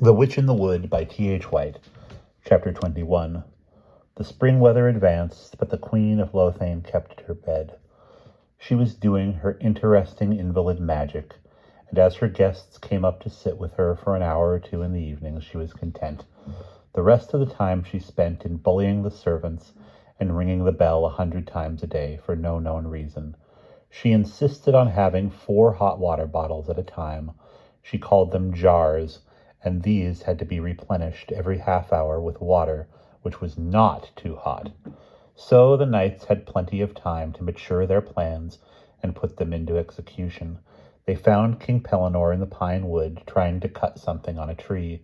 The Witch in the Wood by T.H. White. Chapter 21. The spring weather advanced, but the Queen of Lothian kept her bed. She was doing her interesting invalid magic, and as her guests came up to sit with her for an hour or two in the evenings, she was content. The rest of the time she spent in bullying the servants and ringing the bell 100 times a day for no known reason. She insisted on having 4 hot water bottles at a time. She called them jars, and these had to be replenished every half hour with water which was not too hot. So the knights had plenty of time to mature their plans and put them into execution. They found King Pellinore in the pine wood trying to cut something on a tree.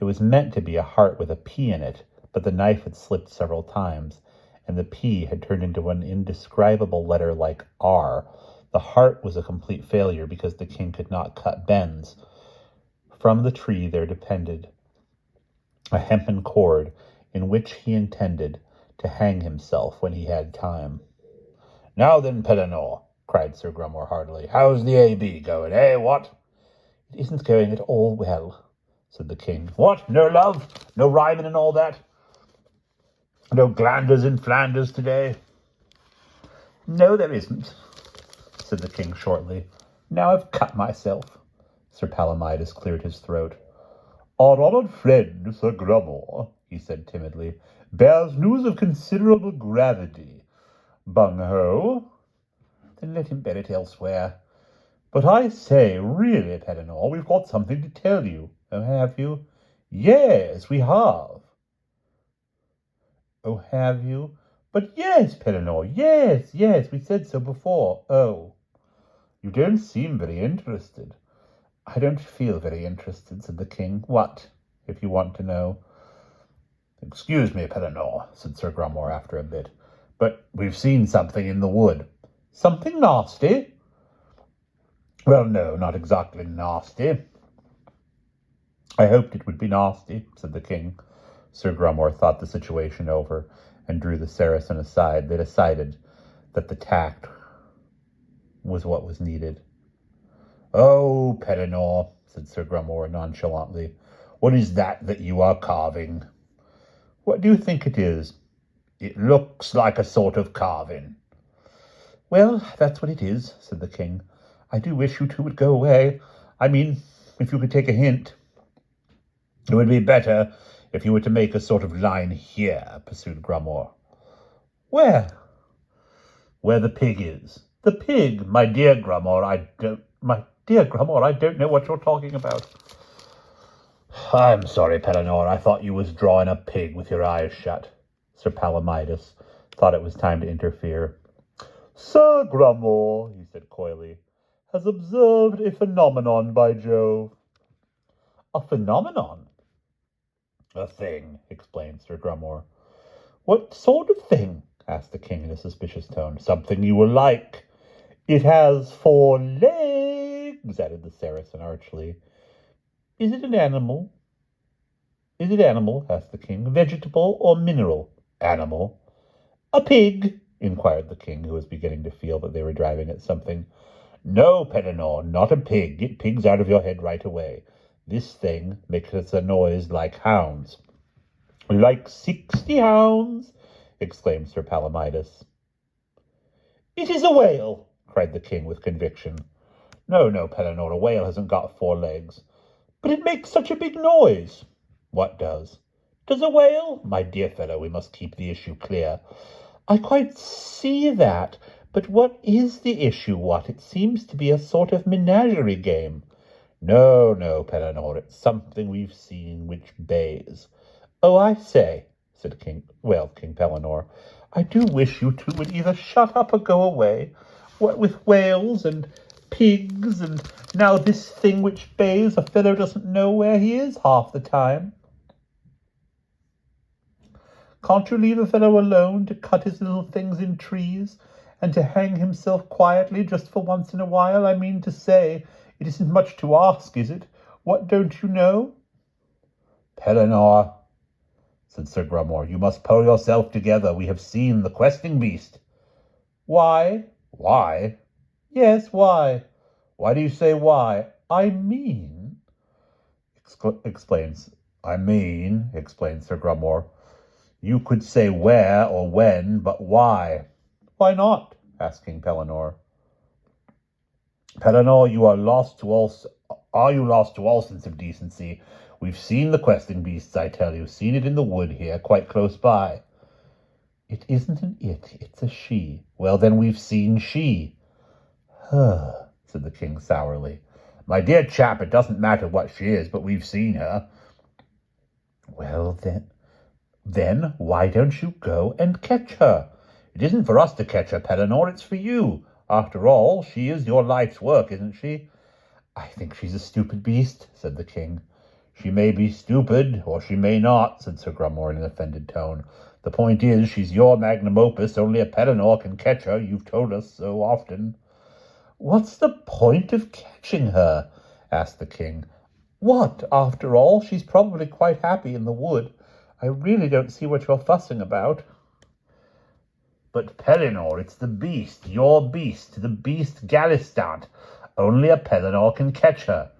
It was meant to be a heart with a P in it, but the knife had slipped several times, and the P had turned into an indescribable letter like R. The heart was a complete failure because the king could not cut bends. From the tree there depended a hempen cord in which he intended to hang himself when he had time. "Now then, Pellinore," cried Sir Grummore heartily, "how's the A.B. going, eh, what?" "It isn't going at all well," said the king. "What, no love? No rhyming and all that? No glanders in Flanders today?" "No, there isn't," said the king shortly. "Now I've cut myself." Sir Palomides cleared his throat. "Our honoured friend, Sir Grummore," he said timidly, "bears news of considerable gravity. Bung-ho?" "Then let him bear it elsewhere." "But I say, really, Pellinore, we've got something to tell you." "Oh, have you?" "Yes, we have." "Oh, have you?" "But yes, Pellinore, yes, we said so before." "Oh." "You don't seem very interested." "I don't feel very interested," said the king. "What, if you want to know?" "Excuse me, Pellinore," said Sir Grummore after a bit, "but we've seen something in the wood." "Something nasty?" "Well, no, not exactly nasty." "I hoped it would be nasty," said the king. Sir Grummore thought the situation over and drew the Saracen aside. They decided that the tact was what was needed. "Oh, Pellinore," said Sir Grummore nonchalantly, "what is that you are carving?" "What do you think it is?" "It looks like a sort of carving." "Well, that's what it is," said the king. "I do wish you two would go away. I mean, if you could take a hint." "It would be better if you were to make a sort of line here," pursued Grummore. "Where?" "Where the pig is." "The pig? My dear Grummore, I don't know what you're talking about." "I'm sorry, Pellinore. I thought you was drawing a pig with your eyes shut." Sir Palomides thought it was time to interfere. "Sir Grummore," he said coyly, "has observed a phenomenon, by Jove." "A phenomenon?" "A thing," explained Sir Grummore. "What sort of thing?" asked the king in a suspicious tone. "Something you will like." "It has 4 legs," added the Saracen archly. "Is it animal?" asked the king. "Vegetable or mineral?" "Animal." "A pig?" inquired the king, who was beginning to feel that they were driving at something. "No, Pellinore, not a pig. Get pigs out of your head right away. This thing makes a noise like hounds." "Like 60 hounds?" exclaimed Sir Palomides. "It is a whale!" cried the king with conviction. No, Pellinore, a whale hasn't got 4 legs." "But it makes such a big noise." "What does?" "Does a whale?" "My dear fellow, we must keep the issue clear." "I quite see that. But what is the issue, what? It seems to be a sort of menagerie game." No, Pellinore, it's something we've seen which bays." "Oh, I say," said King Pellinore, "I do wish you two would either shut up or go away. What with whales and pigs, and now this thing which bays, a fellow doesn't know where he is half the time. Can't you leave a fellow alone to cut his little things in trees, and to hang himself quietly just for once in a while? I mean to say, it isn't much to ask, is it? What don't you know?" "Pellinore," said Sir Grummore, "you must pull yourself together. We have seen the questing beast." "Why?" "Why?" "Yes, why?" "Why do you say why?" "I mean," explains Sir Grummore. You could say where or when, but why? Why not? asked King Pellinore. Pellinore, are you lost to all sense of decency? We've seen the questing beasts, I tell you, seen it in the wood here, quite close by. It isn't an it, it's a she. Well, then we've seen she. Said the king sourly. My dear chap, it doesn't matter what she is, but we've seen her. Well, then why don't you go and catch her? It isn't for us to catch her, Pellinore, it's for you. After all, she is your life's work, isn't she? I think she's a stupid beast, said the king. She may be stupid, or she may not, said Sir Grummore in an offended tone. The point is, she's your magnum opus. Only a Pellinore can catch her. You've told us so often. What's the point of catching her? Asked the king. What, after all? She's probably quite happy in the wood. I really don't see what you're fussing about. But Pellinore, it's the beast, your beast, the beast Gallistant. Only a Pellinore can catch her.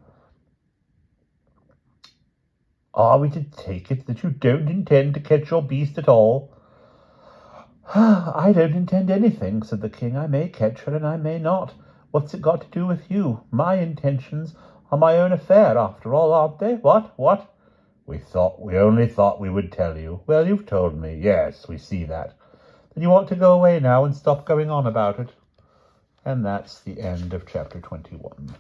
Are we to take it that you don't intend to catch your beast at all? I don't intend anything, said the king. I may catch her and I may not. What's it got to do with you? My intentions are my own affair, after all, aren't they? What? We only thought we would tell you. Well, you've told me. Yes, we see that. Then you want to go away now and stop going on about it. And that's the end of chapter 21.